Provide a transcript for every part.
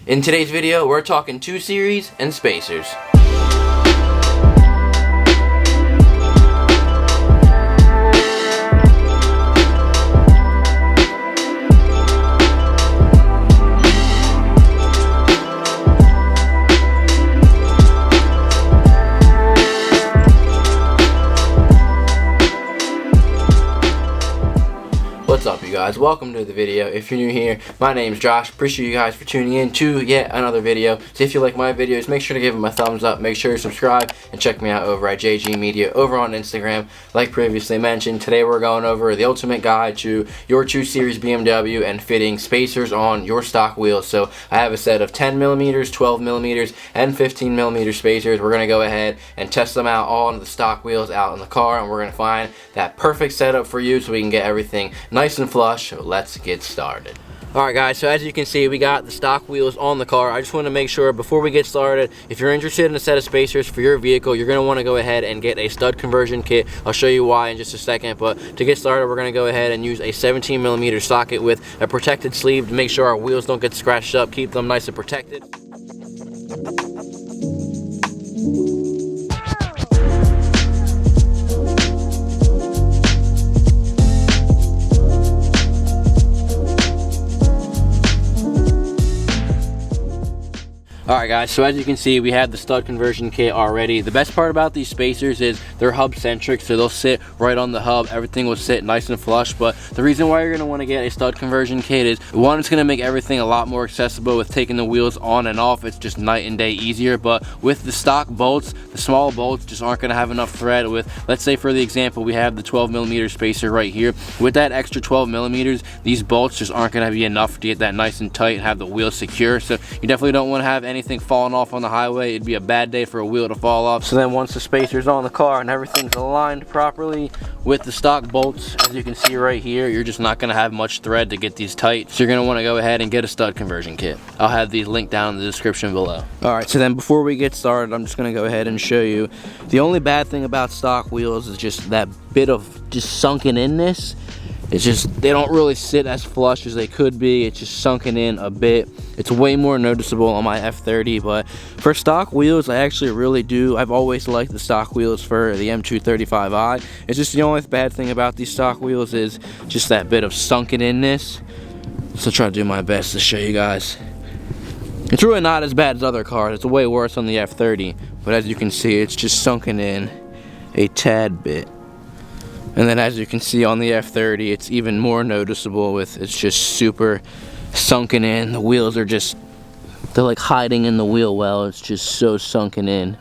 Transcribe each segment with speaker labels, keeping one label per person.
Speaker 1: In today's video, we're talking 2 series and spacers. What's up, you guys? Welcome to the video. If you're new here, my name's Josh. Appreciate you guys for tuning in to yet another video. So if you like my videos, make sure to give them a thumbs up, make sure to subscribe, and check me out over at JG Media over on Instagram. Like previously mentioned, today we're going over the ultimate guide to your 2 series BMW and fitting spacers on your stock wheels. So I have a set of 10mm, 12mm, and 15mm spacers. We're going to go ahead and test them out all on the stock wheels out in the car, and we're going to find that perfect setup for you so we can get everything nice and flush. So let's get started. Alright guys, so as you can see, we got the stock wheels on the car. I just want to make sure before we get started, if you're interested in a set of spacers for your vehicle, you're going to want to go ahead and get a stud conversion kit. I'll show you why in just a second, but to get started, we're going to go ahead and use a 17mm socket with a protected sleeve to make sure our wheels don't get scratched up, keep them nice and protected. Alright guys, so as you can see, we have the stud conversion kit already. The best part about these spacers is they're hub centric, so they'll sit right on the hub. Everything will sit nice and flush, but the reason why you're going to want to get a stud conversion kit is, one, it's going to make everything a lot more accessible with taking the wheels on and off. It's just night and day easier, but with the stock bolts, the small bolts just aren't going to have enough thread. With, let's say for the example, we have the 12mm spacer right here. With that extra 12mm, these bolts just aren't going to be enough to get that nice and tight and have the wheel secure, so you definitely don't want to have anything falling off on the highway. It'd be a bad day for a wheel to fall off. So then once the spacer's on the car and everything's aligned properly with the stock bolts, as you can see right here, you're just not going to have much thread to get these tight. So you're going to want to go ahead and get a stud conversion kit. I'll have these linked down in the description below. Alright, so then before we get started, I'm just going to go ahead and show you. The only bad thing about stock wheels is just that bit of just sunken inness. It's just, they don't really sit as flush as they could be. It's just sunken in a bit. It's way more noticeable on my F30, but for stock wheels, I actually really do. I've always liked the stock wheels for the M235i. It's just the only bad thing about these stock wheels is just that bit of sunken inness. So try to do my best to show you guys. It's really not as bad as other cars. It's way worse on the F30, but as you can see, it's just sunken in a tad bit. And then as you can see on the F30, it's even more noticeable with, it's just super sunken in. The wheels are just, they're like hiding in the wheel well. It's just so sunken in.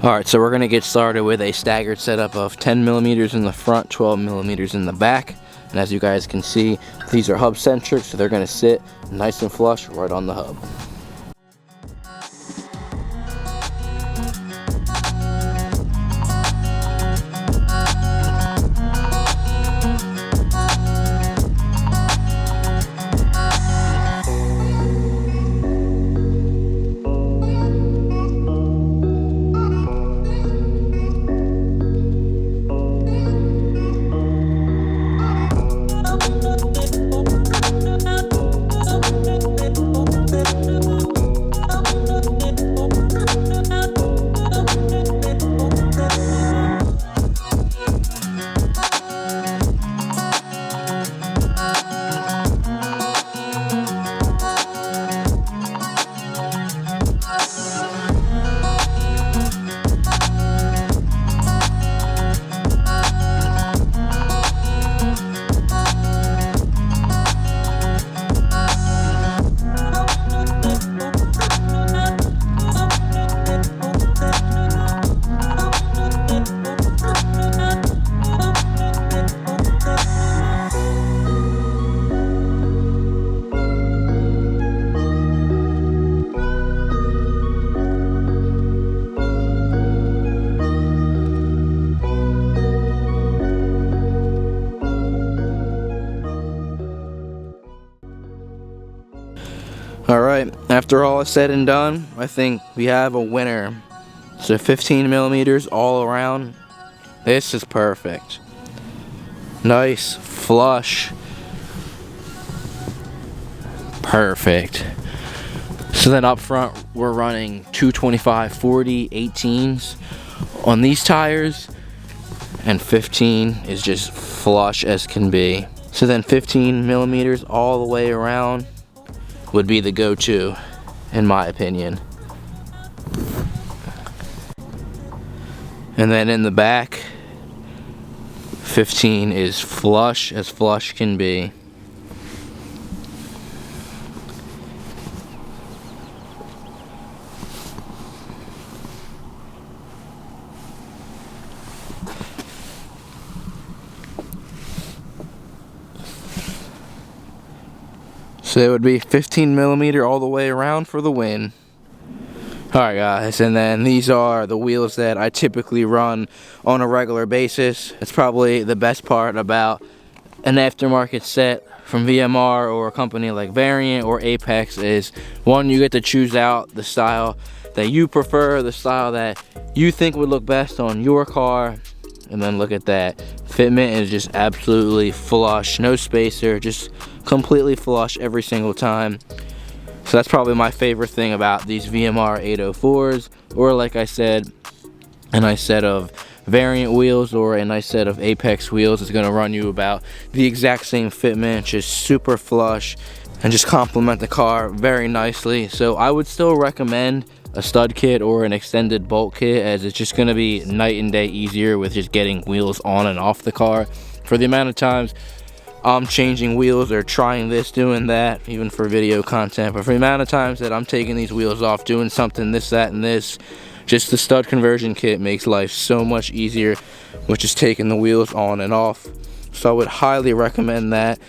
Speaker 1: Alright, so we're going to get started with a staggered setup of 10mm in the front, 12mm in the back. And as you guys can see, these are hub centric, so they're going to sit nice and flush right on the hub. Alright, after all is said and done, I think we have a winner. So 15mm all around, This is perfect. Nice, flush. Perfect. So then up front, we're running 225/40 18s on these tires, and 15 is just flush as can be. So then 15 millimeters all the way around would be the go-to, in my opinion. And then in the back, 15 is flush as flush can be. So it would be 15 millimeter all the way around for the win. Alright guys, and then these are the wheels that I typically run on a regular basis. It's probably the best part about an aftermarket set from VMR or a company like Variant or Apex is, one, you get to choose out the style that you prefer, the style that you think would look best on your car. And then look at that, fitment is just absolutely flush, no spacer, just completely flush every single time. So that's probably my favorite thing about these VMR 804s, or like I said, a nice set of Variant wheels or a nice set of Apex wheels is going to run you about the exact same fitment, just super flush and just complement the car very nicely. So I would still recommend a stud kit or an extended bolt kit, as it's just going to be night and day easier with just getting wheels on and off the car. For the amount of times I'm changing wheels or trying this, doing that, even for video content, but for the amount of times that I'm taking these wheels off, doing something, this, that, and this, just the stud conversion kit makes life so much easier with just taking the wheels on and off. So I would highly recommend that.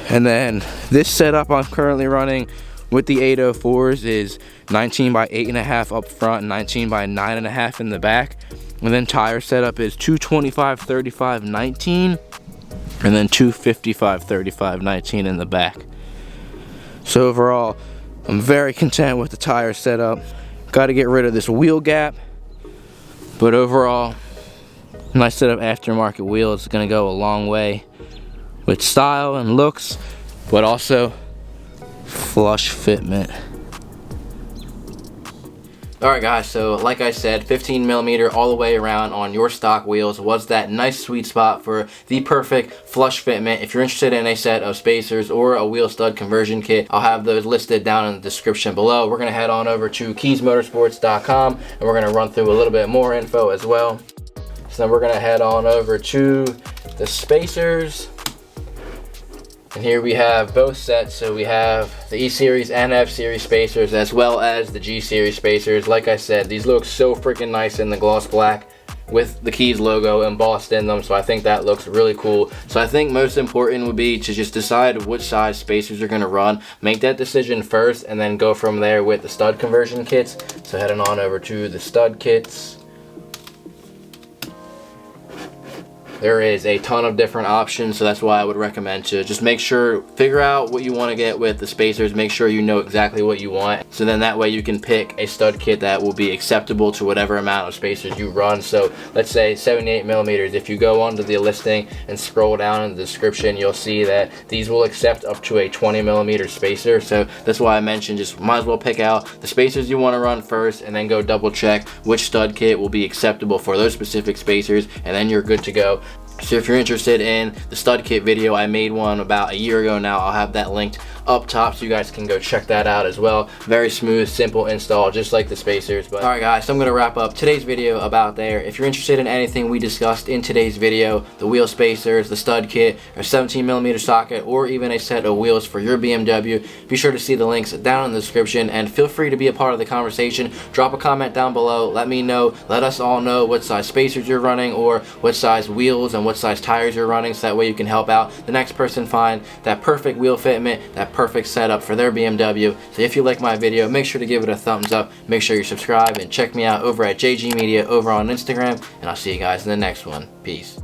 Speaker 1: And then this setup I'm currently running with the 804s is 19 by 8.5 up front and 19 by 9.5 in the back. And then tire setup is 225/35 19 and then 255/35 19 in the back. So overall, I'm very content with the tire setup. Got to get rid of this wheel gap, but overall, nice set of aftermarket wheels is going to go a long way with style and looks, but also flush fitment. Alright guys, so like I said, 15 millimeter all the way around on your stock wheels was that nice sweet spot for the perfect flush fitment. If you're interested in a set of spacers or a wheel stud conversion kit, I'll have those listed down in the description below. We're going to head on over to kiesmotorsports.com and we're going to run through a little bit more info as well. So then we're going to head on over to the spacers. And here we have both sets, so we have the E-Series and F-Series spacers as well as the G-Series spacers. Like I said, these look so freaking nice in the gloss black with the Kies logo embossed in them, so I think that looks really cool. So I think most important would be to just decide which size spacers you're going to run. Make that decision first and then go from there with the stud conversion kits. So heading on over to the stud kits. There is a ton of different options, so that's why I would recommend to just make sure, figure out what you want to get with the spacers, make sure you know exactly what you want, so then that way you can pick a stud kit that will be acceptable to whatever amount of spacers you run. So let's say 78 millimeters. If you go onto the listing and scroll down in the description, you'll see that these will accept up to a 20 millimeter spacer. So that's why I mentioned, just might as well pick out the spacers you want to run first and then go double check which stud kit will be acceptable for those specific spacers, and then you're good to go. So if you're interested in the stud kit video, I made one about a year ago now. I'll have that linked up top so you guys can go check that out as well. Very smooth, simple install, just like the spacers. But alright guys, so I'm going to wrap up today's video about there. If you're interested in anything we discussed in today's video, the wheel spacers, the stud kit, a 17 millimeter socket, or even a set of wheels for your BMW, be sure to see the links down in the description, and feel free to be a part of the conversation. Drop a comment down below, let me know, let us all know what size spacers you're running or what size wheels and what size tires you're running, so that way you can help out the next person find that perfect wheel fitment, that perfect setup for their BMW. So if you like my video, make sure to give it a thumbs up, make sure you subscribe, and check me out over at JG Media over on Instagram, and I'll see you guys in the next one. Peace.